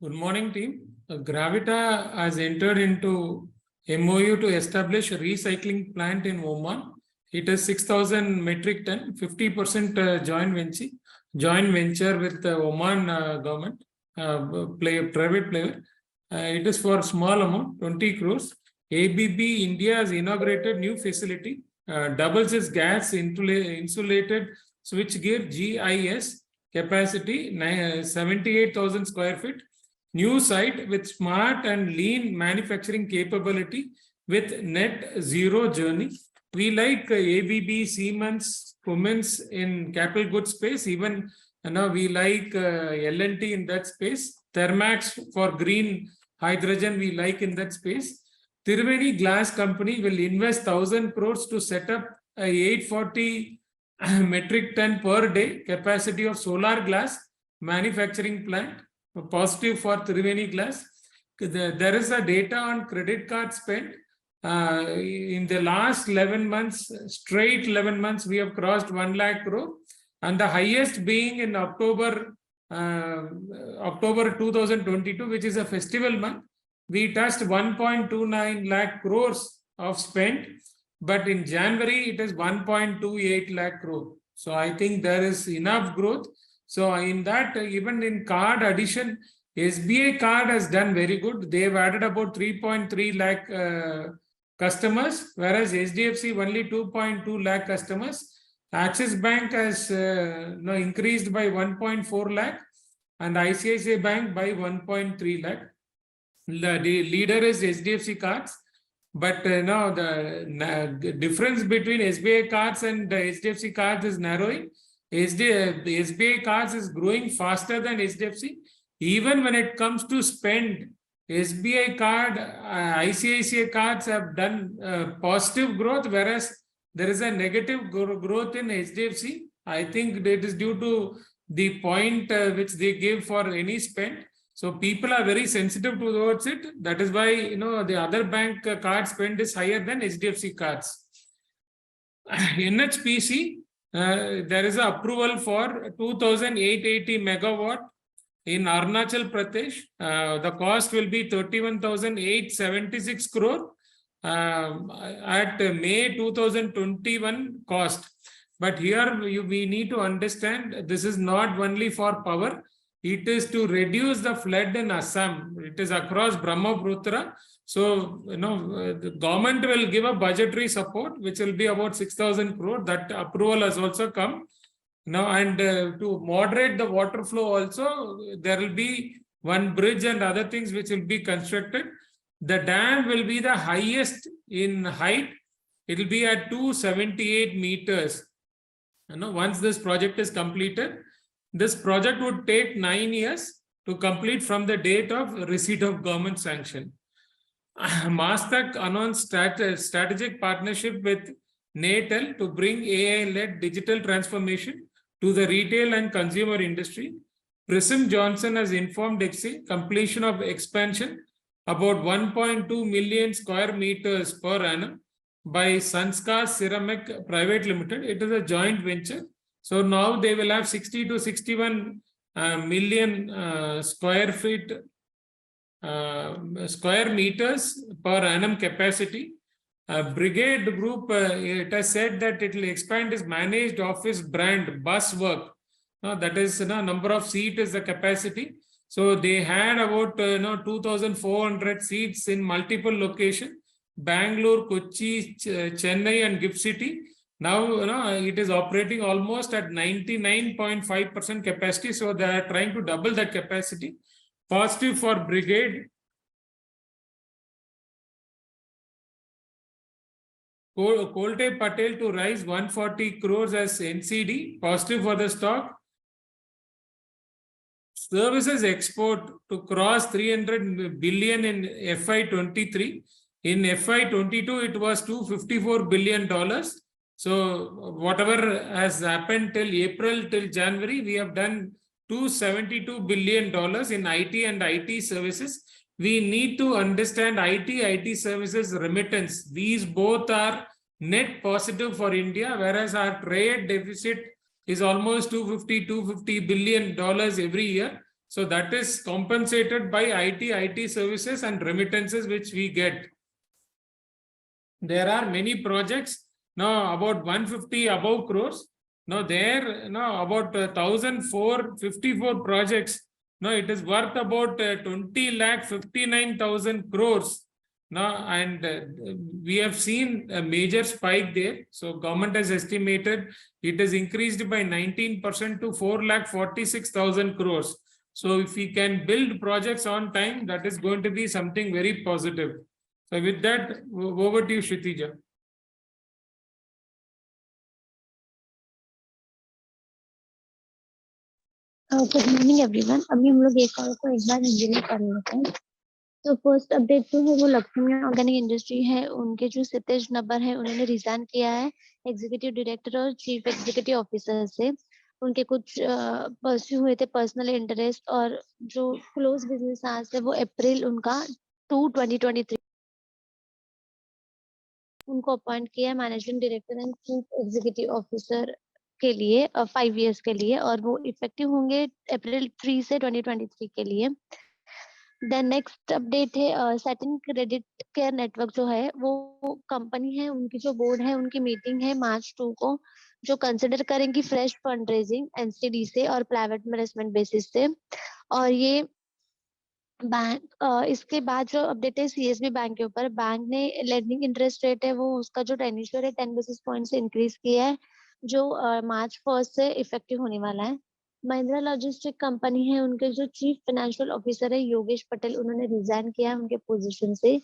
Good morning, team. Gravita has entered into MOU to establish a recycling plant in Oman. It is 6,000 metric ton, 50% joint venture with the Oman government, private player. It is for small amount, 20 crores. ABB India has inaugurated new facility, doubles its gas insulated switchgear GIS capacity, 78,000 square feet. New site with smart and lean manufacturing capability with net zero journey. We like ABB, Siemens, Cummins in capital goods space. Even now we like L&T in that space. Thermax for green hydrogen we like in that space. Triveni Glass Company will invest 1,000 crores to set up a 840 metric ton per day capacity of solar glass manufacturing plant. Positive for Triveni Glass. There is a data on credit card spend. In the last 11 months, straight 11 months, we have crossed 1 lakh crore, and the highest being in October 2022, which is a festival month. We touched 1.29 lakh crores of spend, but in January it is 1.28 lakh crore. So I think there is enough growth. So in that, even in card addition, SBI card has done very good. They have added about 3.3 lakh customers, whereas HDFC only 2.2 lakh customers. Axis Bank has increased by 1.4 lakh and ICICI Bank by 1.3 lakh. The leader is HDFC cards, but now the difference between SBI cards and the HDFC cards is narrowing. The SBI cards is growing faster than HDFC. Even when it comes to spend, SBI card, ICICI cards have done positive growth, whereas there is a negative growth in HDFC. I think that is due to the point which they give for any spend. So people are very sensitive towards it. That is why the other bank card spend is higher than HDFC cards. NHPC. There is an approval for 2,880 megawatt in Arunachal Pradesh. The cost will be 31,876 crore at May 2021 cost. But here we need to understand this is not only for power. It is to reduce the flood in Assam. It is across Brahmaputra. So, the government will give a budgetary support, which will be about 6,000 crore. That approval has also come. Now, and to moderate the water flow also, there will be one bridge and other things which will be constructed. The dam will be the highest in height. It will be at 278 meters. Once this project is completed, this project would take 9 years to complete from the date of receipt of government sanction. Mastek announced strategic partnership with NATEL to bring AI-led digital transformation to the retail and consumer industry. Prism Johnson has informed XC completion of expansion about 1.2 million square meters per annum by Sanskar Ceramic Private Limited. It is a joint venture. So now they will have 60 to 61 million square meters per annum capacity. Brigade Group, it has said that it will expand its managed office brand Buswork. That is number of seats is the capacity. So they had about 2,400 seats in multiple locations: Bangalore, Kochi, Chennai, and GIFT City. Now it is operating almost at 99.5% capacity. So they are trying to double that capacity. Positive for Brigade. Kolte Patel to rise 140 crores as NCD. Positive for the stock. Services export to cross 300 billion in FY23. In FY22, it was $254 billion. So whatever has happened till April, till January, we have done $272 billion in IT and IT services. We need to understand IT services remittance. These both are net positive for India, whereas our trade deficit is almost $250 billion every year. So that is compensated by IT services and remittances which we get. There are many projects now about 150 above crores. Now there now about 1,454 projects. Now it is worth about 20,59,000 crores. Now and we have seen a major spike there. So government has estimated it has increased by 19% to 4,46,000 crores. So if we can build projects on time, that is going to be something very positive. So with that, over to you, Kshitija. Good morning everyone. अभी हम लोग एक और को एक बार हिंदी में कर लेते हैं। तो फर्स्ट अपडेट जो है वो लक्ष्मी ऑर्गेनिक इंडस्ट्री है, उनके जो सितेश नब्बर है उन्होंने रिजाइन किया है एग्जीक्यूटिव डायरेक्टर और चीफ एग्जीक्यूटिव ऑफिसर से। उनके कुछ परस्यू हुए थे पर्सनल इंटरेस्ट और जो क्लोज बिजनेस आज है वो अप्रैल उनका 2023 उनको अपॉइंट किया है managing director and chief executive officer के लिए 5 इयर्स के लिए, और वो इफेक्टिव होंगे अप्रैल 3 से 2023 के लिए। देन नेक्स्ट अपडेट है सेटिंग क्रेडिट केयर नेटवर्क जो है वो कंपनी है, उनकी जो बोर्ड है उनकी मीटिंग है मार्च 2 को, जो कंसिडर करेंगी फ्रेश फंड रेजिंग एनसीडी से और प्राइवेट इन्वेस्टमेंट बेसिस से। और ये बैंक इसके बाद जो अपडेट है सीएसबी बैंक के ऊपर, बैंक ने लेंडिंग इंटरेस्ट रेट है वो उसका जो टेन्योर है 10 बेसिस पॉइंट से इंक्रीज किया है, जो मार्च 1 से इफेक्टिव होने वाला है। महिंद्रा लॉजिस्टिक कंपनी है, उनके जो चीफ फाइनेंशियल ऑफिसर है योगेश पटेल, उन्होंने रिजाइन किया है उनके पोजीशन से,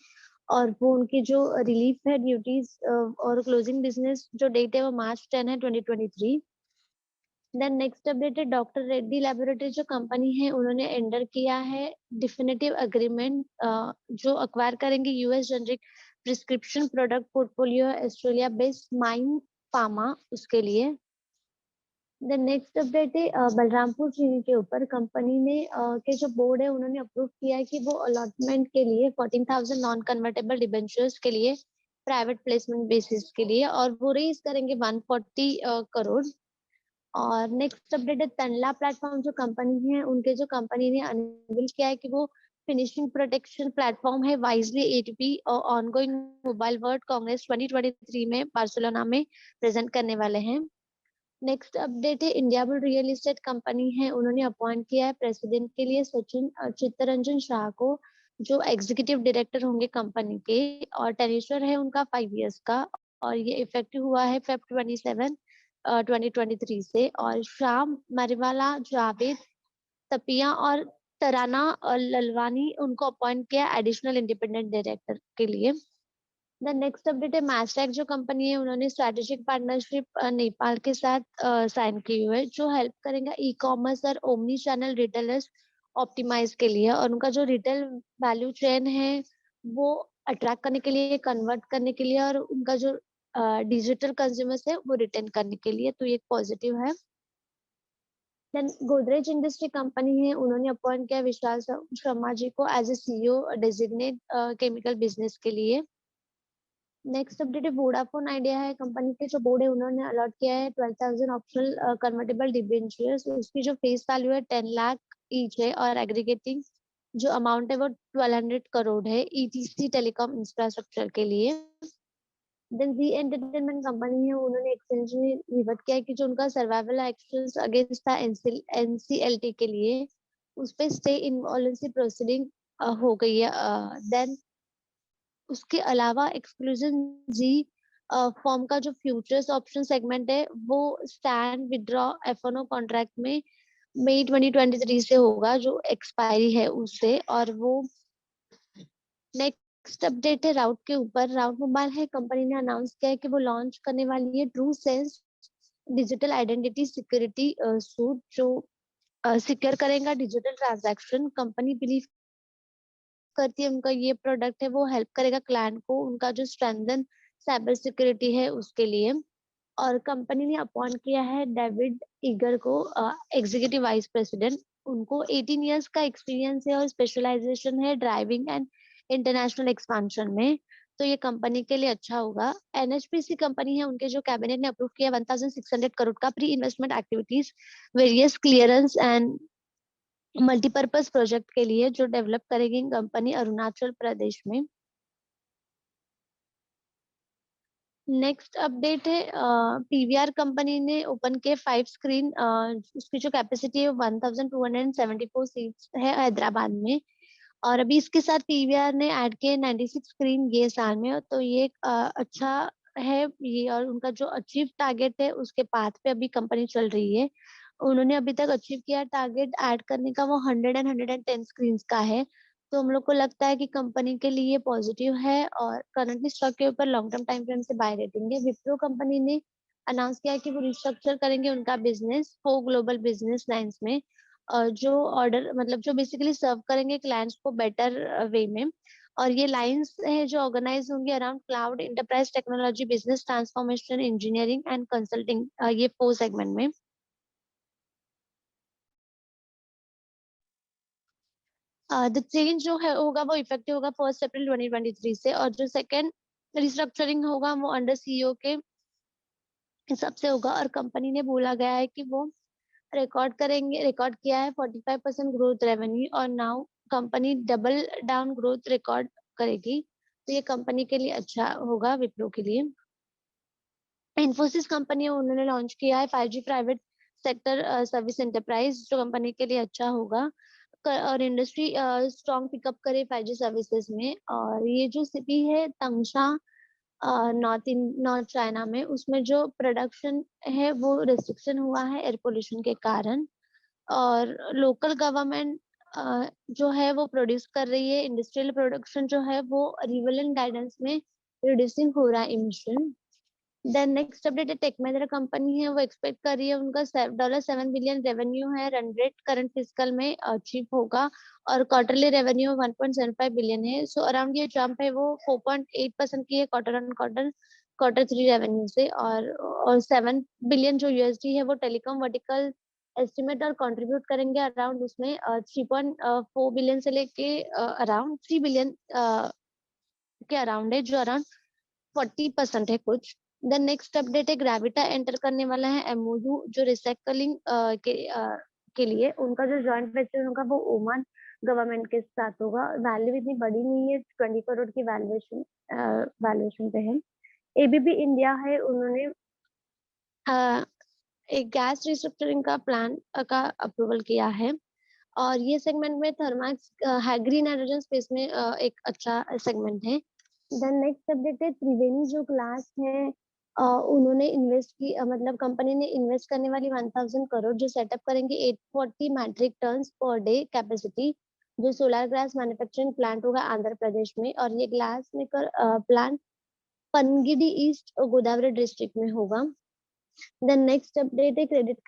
और वो उनकी जो रिलीफ है ड्यूटीज और क्लोजिंग बिजनेस जो डेट है वो मार्च 10 है 2023। देन नेक्स्ट अपडेट है डॉक्टर रेड्डी लैबोरेटरी जो कंपनी है उन्होंने एंटर किया है डिफिनेटिव एग्रीमेंट जो अक्वायर करेंगे US generic prescription product portfolio Australia based mine pharma उसके लिए। देन नेक्स्ट अपडेट है बलरामपुर चीनी के ऊपर कंपनी ने के जो बोर्ड है उन्होंने अप्रूव किया है कि वो अलॉटमेंट के लिए 14,000 नॉन कन्वर्टेबल डिबेंचर्स के लिए प्राइवेट प्लेसमेंट बेसिस के लिए, और वो रेज करेंगे 140 करोड़। और नेक्स्ट अपडेट है तनला प्लेटफॉर्म जो कंपनी है, उनके जो कंपनी ने अनवील किया है कि वो फिनिशिंग प्रोटेक्शन प्लेटफॉर्म है वाइजली एटीपी और ऑनगोइंग मोबाइल वर्ल्ड कांग्रेस 2023 में बार्सिलोना में प्रेजेंट करने वाले हैं। नेक्स्ट अपडेट है India bull real estate company है, उन्होंने अपॉइंट किया है प्रेसिडेंट के लिए सचिन चित्तरंजन शाह को, जो एग्जीक्यूटिव डायरेक्टर होंगे कंपनी के, और टेन्योर है उनका 5 इयर्स का, और ये इफेक्टिव हुआ है फेब 27 2023 से। और श्याम मरिवाला, जावेद तपिया और तराना ललवानी उनको अपॉइंट किया एडिशनल इंडिपेंडेंट डायरेक्टर के लिए। द नेक्स्ट अपडेट है मैस्टैक जो कंपनी है, उन्होंने स्ट्रेटेजिक पार्टनरशिप नेपाल के साथ साइन की हुई है, जो हेल्प करेगा ई कॉमर्स और ओमनी चैनल रिटेलर्स ऑप्टिमाइज के लिए, और उनका जो रिटेल वैल्यू चेन है वो अट्रैक्ट करने के लिए, कन्वर्ट करने के लिए, और उनका जो डिजिटल कंज्यूमर्स है वो रिटेन करने के लिए, तो ये पॉजिटिव है। देन गोदरेज इंडस्ट्री कंपनी है, उन्होंने अपॉइंट किया विशाल शर्मा जी को as a CEO designate chemical business के लिए। नेक्स्ट अपडेट है वोडाफोन आइडिया है कंपनी के जो बोर्ड है उन्होंने अलॉट किया है 12,000 ऑप्शनल कन्वर्टेबल डिबेंचर्स, उसकी जो फेस वैल्यू है 10 लाख ईच है, और एग्रीगेटिंग जो अमाउंट है वो 1200 करोड़ है ईटीसी टेलीकॉम इंफ्रास्ट्रक्चर के लिए। देन जी एंटरटेनमेंट कंपनी है, उन्होंने एक्सचेंज में रिवर्ट किया कि जो उनका सर्वाइवल एक्शंस अगेंस्ट था एनसीएलटी के लिए उस पे स्टे इनवॉलेंसी प्रोसीडिंग हो गई है। देन उसके अलावा एक्सक्लूसिव जी फॉर्म का जो फ्यूचर्स ऑप्शन सेगमेंट है वो स्टैंड विड्रॉ एफएनओ कॉन्ट्रैक्ट में मई 2023 से होगा, जो एक्सपायरी है उससे। और वो नेक्स्ट अपडेट है राउट के ऊपर, राउट मोबाइल है कंपनी ने अनाउंस किया है कि वो लॉन्च करने वाली है true sense digital identity security suit, जो सिक्योर करेगा डिजिटल ट्रांजैक्शन। कंपनी बिलीव करती है उनका ये प्रोडक्ट है वो हेल्प करेगा क्लाइंट को उनका जो स्ट्रेंथन साइबर सिक्योरिटी है उसके लिए। और कंपनी ने अपॉइंट किया है डेविड ईगर को एग्जीक्यूटिव वाइस प्रेसिडेंट, उनको 18 इयर्स का एक्सपीरियंस है और स्पेशलाइजेशन है ड्राइविंग एंड इंटरनेशनल एक्सपेंशन में, तो ये कंपनी के लिए अच्छा होगा। एनएचपीसी कंपनी है, उनके जो कैबिनेट ने अप्रूव किया 1600 करोड़ का pre investment activities various clearance and multipurpose project के लिए जो डेवलप करेगी कंपनी अरुणाचल प्रदेश में। नेक्स्ट अपडेट है पीवीआर कंपनी ने ओपन के 5 स्क्रीन, उसकी जो कैपेसिटी है 1274 सीट्स है हैदराबाद में। और अभी इसके साथ पीवीआर ने ऐड किए 96 स्क्रीन ये साल में, तो ये अच्छा है ये। और उनका जो अचीव टारगेट है उसके पाथ पे अभी कंपनी चल रही है। उन्होंने अभी तक अचीव किया टारगेट ऐड करने का, वो 110 स्क्रीन का है। तो हम लोग को लगता है कि कंपनी के लिए पॉजिटिव है, और करंटली स्टॉक के ऊपर लॉन्ग टर्म टाइम फ्रेम से बाय रेटिंग है। विप्रो कंपनी ने अनाउंस किया है कि वो रिस्ट्रक्चर करेंगे उनका बिजनेस 4 ग्लोबल बिजनेस लाइंस में, जो ऑर्डर मतलब जो बेसिकली सर्व करेंगे क्लाइंट्स को बेटर वे में। और ये लाइंस है जो ऑर्गेनाइज होंगे around cloud, enterprise technology, business transformation, engineering and consulting, ये 4 सेगमेंट में। द चेंज जो है होगा वो इफेक्टिव होगा 1 अप्रैल 2023 से। और जो सेकंड रिस्ट्रक्चरिंग होगा वो अंडर सीईओ के हिसाब से होगा। और कंपनी ने बोला गया है कि वो रिकॉर्ड किया है 45% ग्रोथ रेवेन्यू, और now company double down growth record करेगी। तो ये कंपनी के लिए अच्छा होगा, विप्रो के लिए। इन्फोसिस कंपनी उन्होंने लॉन्च किया है 5G private sector service enterprise, जो कंपनी के लिए अच्छा होगा। और इंडस्ट्री स्ट्रॉन्ग पिकअप करे 5G सर्विसेज में। और ये जो सिटी है तंगशा, नॉर्थ चाइना में, उसमें जो प्रोडक्शन है वो रिस्ट्रिक्शन हुआ है एयर पोल्यूशन के कारण। और लोकल गवर्नमेंट जो है वो प्रोड्यूस कर रही है, इंडस्ट्रियल प्रोडक्शन जो है वो रिवलेंट गाइडेंस में रिड्यूसिंग हो रहा है इमिशन। देन नेक्स्ट अपडेट है टेक महिंद्रा कंपनी है, वो एक्सपेक्ट कर रही है उनका $7 बिलियन रेवेन्यू है रन रेट करंट फिजिकल में अचीव होगा। और क्वार्टरली रेवेन्यू 1.75 बिलियन है। सो अराउंड ये जंप है वो 4.8% की है क्वार्टर ऑन क्वार्टर 3 रेवेन्यू से। और 7 बिलियन जो यूएसडी है वो टेलीकॉम वर्टिकल एस्टिमेट और कंट्रीब्यूट करेंगे अराउंड उसमें 3.4 बिलियन से लेके अराउंड 3 बिलियन के अराउंड है, जो अराउंड 40% है कुछ। देन नेक्स्ट अपडेट है ग्रेविटा एंटर करने वाला है एमओयू, जो रिसाइकलिंग के लिए उनका जो जॉइंट वेंचर होगा वो ओमान गवर्नमेंट के साथ होगा। वैल्यू इतनी बड़ी नहीं है, 20 करोड़ की वैल्यूएशन पे है। एबीबी इंडिया है, उन्होंने एक गैस रिस्ट्रक्चरिंग का प्लान का अप्रूवल किया है। और ये सेगमेंट में थर्मैक्स ग्रीन हाइड्रोजन स्पेस में एक अच्छा सेगमेंट है। देन नेक्स्ट अपडेट है त्रिवेणी जो ग्लास है, उन्होंने इन्वेस्ट की मतलब कंपनी ने इन्वेस्ट करने वाली 1000 करोड़ जो सेटअप करेंगे 840 metric tonnes per day capacity, जो सोलर ग्लास मैन्युफैक्चरिंग प्लांट होगा आंध्र प्रदेश में। और ये ग्लास मेकर प्लांट पनगिडी ईस्ट गोदावरी डिस्ट्रिक्ट में होगा। देन नेक्स्ट अपडेट है क्रेडिट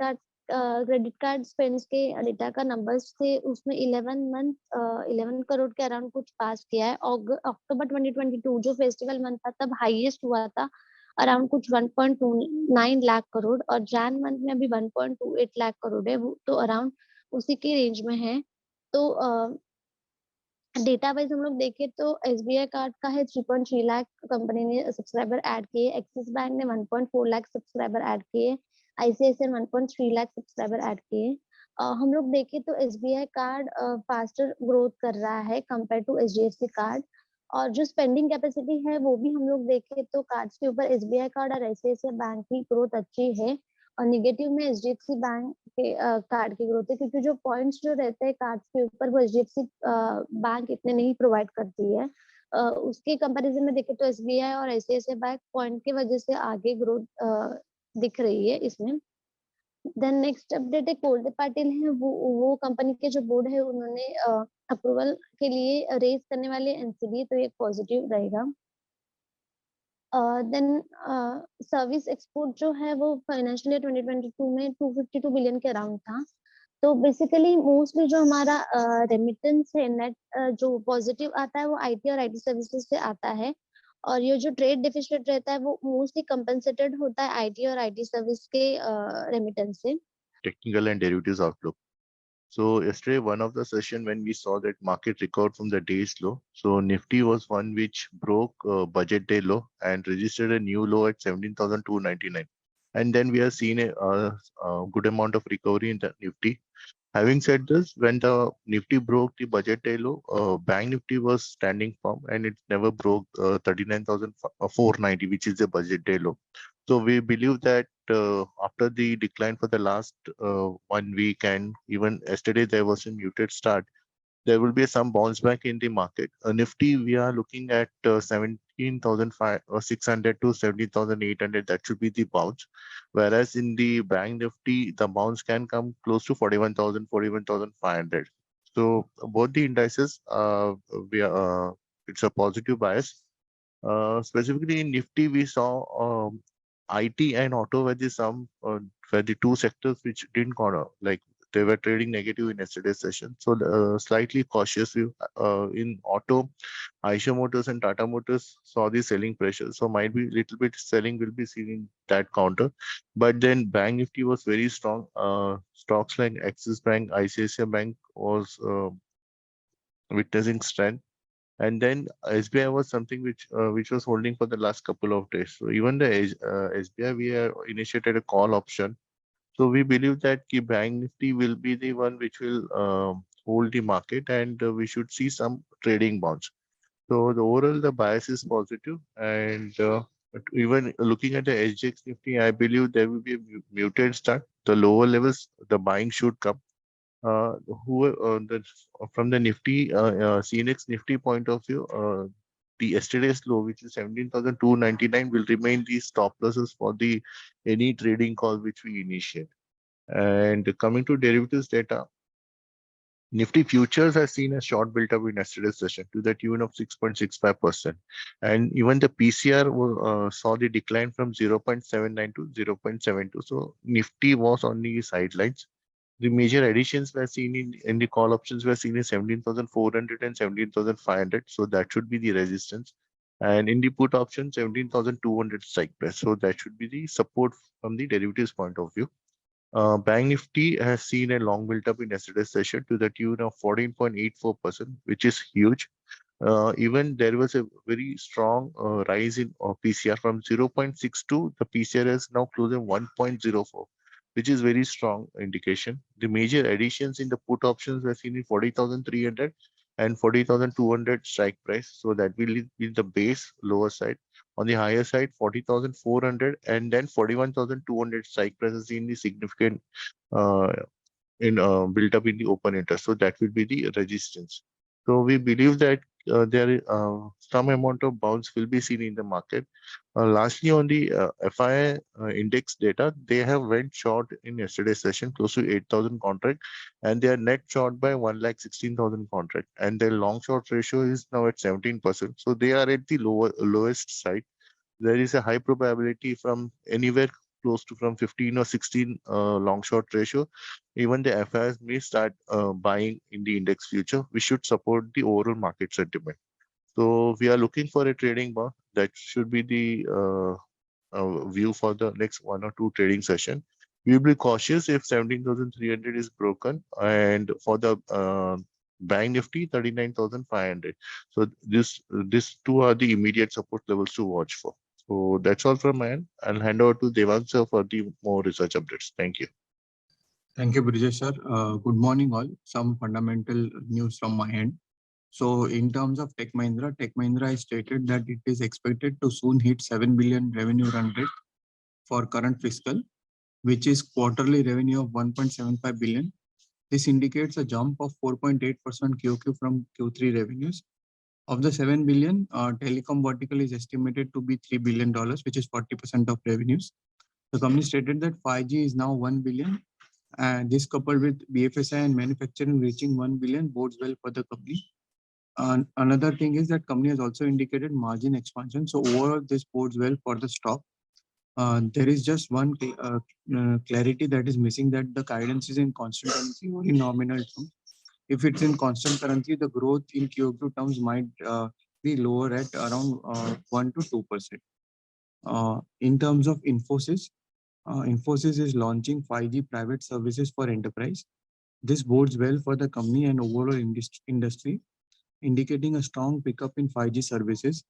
कार्ड स्पेंड्स के डेटा का नंबर्स थे, उसमें 11 करोड़ के अराउंड कुछ पास किया है। अक्टूबर 2022 जो फेस्टिवल मंथ था तब हाईएस्ट हुआ था अराउंड कुछ 1.29 लाख करोड़। और जैन मंथ में अभी 1.28 लाख करोड़ है, वो तो अराउंड उसी के रेंज में है। तो डेटा वाइज हम लोग देखें तो एसबीआई कार्ड का है 3.3 लाख कंपनी ने सब्सक्राइबर ऐड किए, एक्सिस बैंक ने 1.4 लाख सब्सक्राइबर ऐड किए, आईसीआईसीआई 1.3 लाख सब्सक्राइबर ऐड किए। हम लोग देखें तो एसबीआई कार्ड फास्टर ग्रोथ कर रहा है कंपेयर टू एचडीएफसी कार्ड। और जो स्पेंडिंग कैपेसिटी है वो भी हम लोग देखें तो कार्ड्स के ऊपर एसबीआई कार्ड और आईसीआईसीआई बैंक की ग्रोथ अच्छी है। और निगेटिव में एचडीएफसी बैंक के कार्ड की ग्रोथ है, क्योंकि जो पॉइंट्स जो रहते हैं कार्ड्स के ऊपर वो एचडीएफसी बैंक इतने नहीं प्रोवाइड करती है। उसके कंपैरिजन में देखें तो एसबीआई और आईसीआईसीआई बैंक पॉइंट की वजह से आगे ग्रोथ दिख रही है इसमें। देन नेक्स्ट अपडेट है कोल्ड पाटिल है, वो कंपनी के जो बोर्ड है उन्होंने अप्रूवल के लिए रेज करने वाले एनसीडी, तो ये पॉजिटिव रहेगा। देन सर्विस एक्सपोर्ट जो है वो फाइनेंशियल ईयर 2022 में 252 बिलियन के अराउंड था। तो बेसिकली मोस्टली जो हमारा रेमिटेंस है नेट जो पॉजिटिव आता है वो आईटी और आईटी सर्विसेज से आता है। और ये जो ट्रेड डेफिसिट रहता है वो मोस्टली कंपनसेटेड होता है आईटी और आईटी सर्विस के रेमिटेंस से। Technical and derivatives outlook. So yesterday, one of the session when we saw that market recovered from the day's low. So NIFTY was one which broke budget day low and registered a new low at 17,299. And then we have seen a good amount of recovery in the NIFTY. Having said this, when the Nifty broke the budget day low, Bank Nifty was standing firm and it never broke 39,490, which is the budget day low. So we believe that after the decline for the last 1 week and even yesterday there was a muted start, there will be some bounce back in the market. Nifty, we are looking at 17,600 to 17,800. That should be the bounce. Whereas in the Bank Nifty, the bounce can come close to 41,000, 41,500. So both the indices, it's a positive bias. Specifically in Nifty, we saw IT and auto were were the two sectors which didn't corner, like they were trading negative in yesterday's session. So slightly cautious view in auto. Aisha Motors and Tata Motors saw the selling pressure, so might be little bit selling will be seen in that counter. But then Bank Nifty was very strong. Stocks like Axis Bank, ICICI Bank was witnessing strength. And then SBI was something which was holding for the last couple of days. So even the SBI, we have initiated a call option. So we believe that the Bank Nifty will be the one which will hold the market, and we should see some trading bounce. So the overall the bias is positive, and but even looking at the SGX Nifty, I believe there will be a muted start. The lower levels, the buying should come uh, who the from the Nifty CNX Nifty point of view, the yesterday's low, which is 17,299, will remain the stop losses for the any trading call which we initiate. And coming to derivatives data, Nifty futures has seen a short built up in yesterday's session to the tune of 6.65%. And even the PCR saw the decline from 0.79 to 0.72. So Nifty was on the sidelines. The major additions were seen in the call options were seen in 17,400 and 17,500. So that should be the resistance. And in the put option, 17,200 strike price. So that should be the support from the derivatives point of view. Bank Nifty has seen a long build up in yesterday's session to the tune of 14.84%, which is huge. Even there was a very strong rise in PCR from 0.62. The PCR is now close to 1.04, which is very strong indication. The major additions in the put options were seen in 40,300 and 40,200 strike price. So that will be the base lower side. On the higher side, 40,400 and then 41,200 strike price is in the significant uh, in built up in the open interest. So that will be the resistance. So we believe that there some amount of bounce will be seen in the market. Lastly, on the FI index data, they have went short in yesterday's session, close to 8,000 contract, and they are net short by 1,16,000 contract, and their long short ratio is now at 17%. So they are at the lowest side. There is a high probability from anywhere close to from 15 or 16 long short ratio, even the FIs may start buying in the index future, which should support the overall market sentiment. So we are looking for a trading bar that should be the view for the next 1 or 2 trading session. We will be cautious if 17,300 is broken, and for the Bank Nifty 39,500. So these two are the immediate support levels to watch for. So that's all from my end. I'll hand over to Devang sir for the more research updates. Thank you. Thank you, Brijesh sir. Good morning all. Some fundamental news from my end. So in terms of Tech Mahindra has stated that it is expected to soon hit 7 billion revenue run rate for current fiscal, which is quarterly revenue of 1.75 billion. This indicates a jump of 4.8% QQ from Q3 revenues. Of the 7 billion, telecom vertical is estimated to be $3 billion, which is 40% of revenues. The company stated that 5G is now 1 billion, and this coupled with BFSI and manufacturing reaching 1 billion bodes well for the company. Another thing is that company has also indicated margin expansion. So overall, this bodes well for the stock. There is just one clarity that is missing, that the guidance is in constant currency or in nominal terms. If it's in constant currency, the growth in QOQ terms might be lower at around 1 to 2%. In terms of Infosys, Infosys is launching 5G private services for enterprise. This bodes well for the company and overall industry, indicating a strong pickup in 5G services.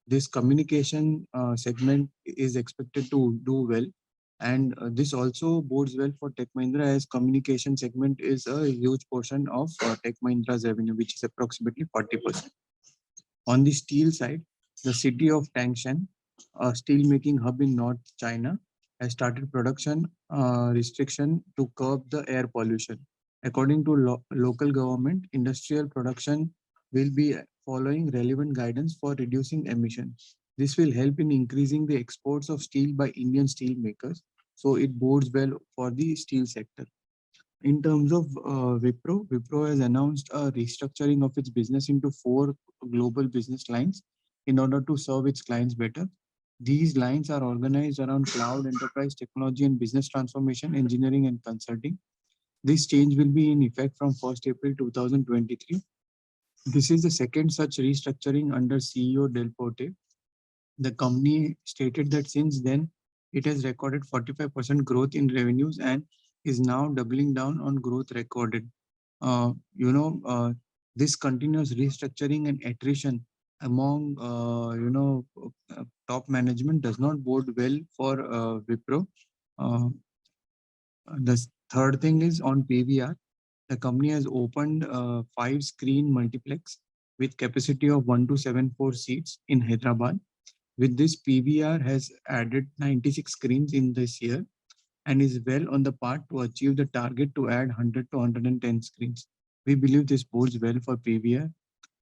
This communication segment is expected to do well. And this also bodes well for Tech Mahindra, as communication segment is a huge portion of Tech Mahindra's revenue, which is approximately 40%. On the steel side, the city of Tangshan, a steel making hub in North China, has started production restriction to curb the air pollution. According to local government, industrial production will be following relevant guidance for reducing emissions. This will help in increasing the exports of steel by Indian steel makers. So it bodes well for the steel sector. In terms of Wipro has announced a restructuring of its business into four global business lines in order to serve its clients better. These lines are organized around cloud, enterprise technology, and business transformation, engineering, and consulting. This change will be in effect from 1st April 2023. This is the second such restructuring under CEO Del Pote. The company stated that since then, it has recorded 45% growth in revenues and is now doubling down on growth recorded. Uh, you know, uh, this continuous restructuring and attrition among, top management does not bode well for Wipro. Uh, the third thing is on PVR. The company has opened a 5-screen multiplex with capacity of 1274 seats in Hyderabad. With this, PVR has added 96 screens in this year and is well on the path to achieve the target to add 100 to 110 screens. We believe this bodes well for PVR.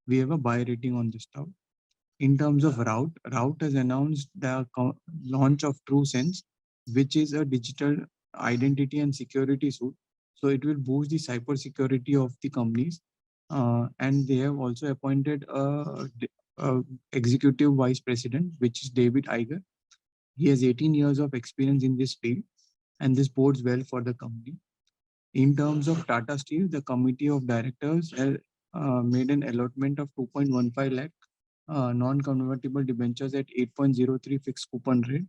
We have a buy rating on this stock. In terms of Route has announced the launch of TrueSense, which is a digital identity and security suite. So it will boost the cyber security of the companies. And they have also appointed a executive vice president, which is David Iger. He has 18 years of experience in this field, and this bodes well for the company. In terms of Tata Steel, the committee of directors made an allotment of 2.15 lakh non-convertible debentures at 8.03 fixed coupon rate,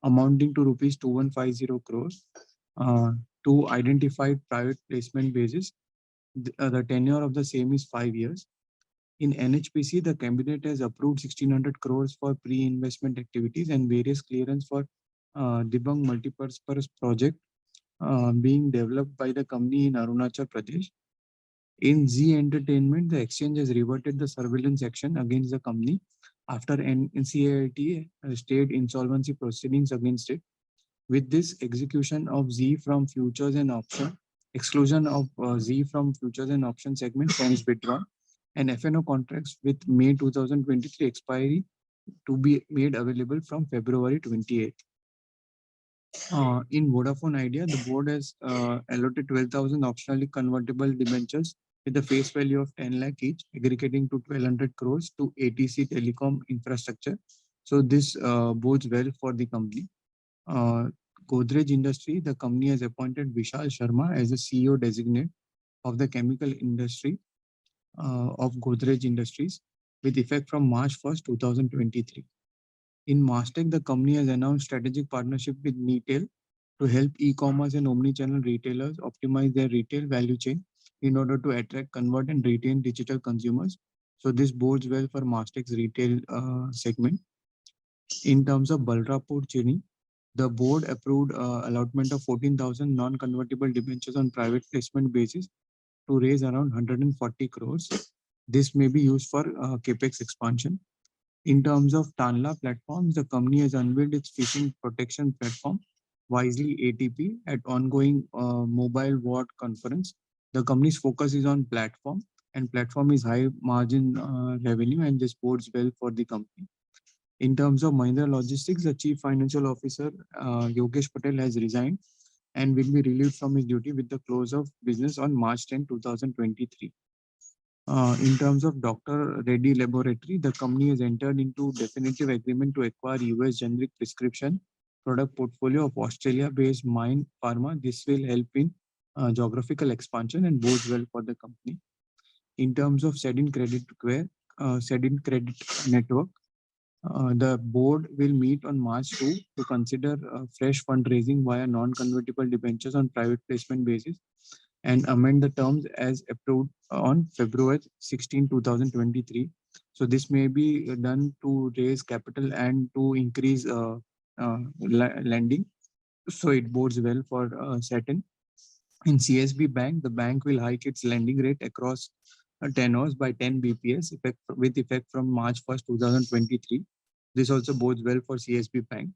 amounting to rupees 2150 crores uh, to identified private placement basis. The tenure of the same is 5 years. In NHPC, the cabinet has approved 1600 crores for pre-investment activities and various clearance for Dibang multipurpose project being developed by the company in Arunachal Pradesh. In Z Entertainment, the exchange has reverted the surveillance action against the company after NCLT stayed insolvency proceedings against it. With this, execution of Z from futures and option, exclusion of Z from futures and option segment stands withdrawn, and FNO contracts with May 2023 expiry to be made available from February 28. In Vodafone Idea, the board has allotted 12,000 optionally convertible debentures with a face value of 10 lakh each, aggregating to 1,200 crores to ATC Telecom Infrastructure. So this bodes well for the company. Godrej Industry, the company has appointed Vishal Sharma as the CEO designate of the chemical industry of Godrej Industries with effect from March 1st, 2023. In Mastech, the company has announced strategic partnership with Netel to help e-commerce and omni-channel retailers optimize their retail value chain in order to attract, convert, and retain digital consumers. So this bodes well for Mastech's retail segment. In terms of Balrapur Chini, the board approved allotment of 14,000 non-convertible debentures on private placement basis to raise around 140 crores. This may be used for capex expansion. In terms of Tanla platforms, the company has unveiled its phishing protection platform, Wisely ATP, at ongoing Mobile World Conference. The company's focus is on platform, and platform is high margin revenue, and this bodes well for the company. In terms of Mahindra Logistics, the Chief Financial Officer, Yogesh Patel, has resigned and will be relieved from his duty with the close of business on March 10, 2023. In terms of Dr. Reddy Laboratory, the company has entered into definitive agreement to acquire US generic prescription product portfolio of Australia-based Mind Pharma. This will help in geographical expansion and bodes well for the company. In terms of Sedin Credit Network, the board will meet on March 2 to consider fresh fundraising via non-convertible debentures on private placement basis and amend the terms as approved on February 16, 2023. So this may be done to raise capital and to increase lending. So it bodes well for Saturn. In CSB Bank, the bank will hike its lending rate across tenors by 10 BPS with effect from March 1st, 2023. This also bodes well for CSB Bank.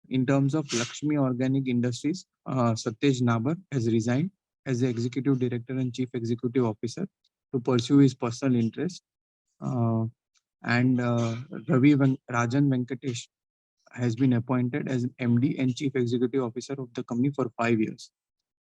In terms of Lakshmi Organic Industries, Satej Nabar has resigned as the Executive Director and Chief Executive Officer to pursue his personal interest. And Rajan Venkatesh has been appointed as MD and Chief Executive Officer of the company for 5 years.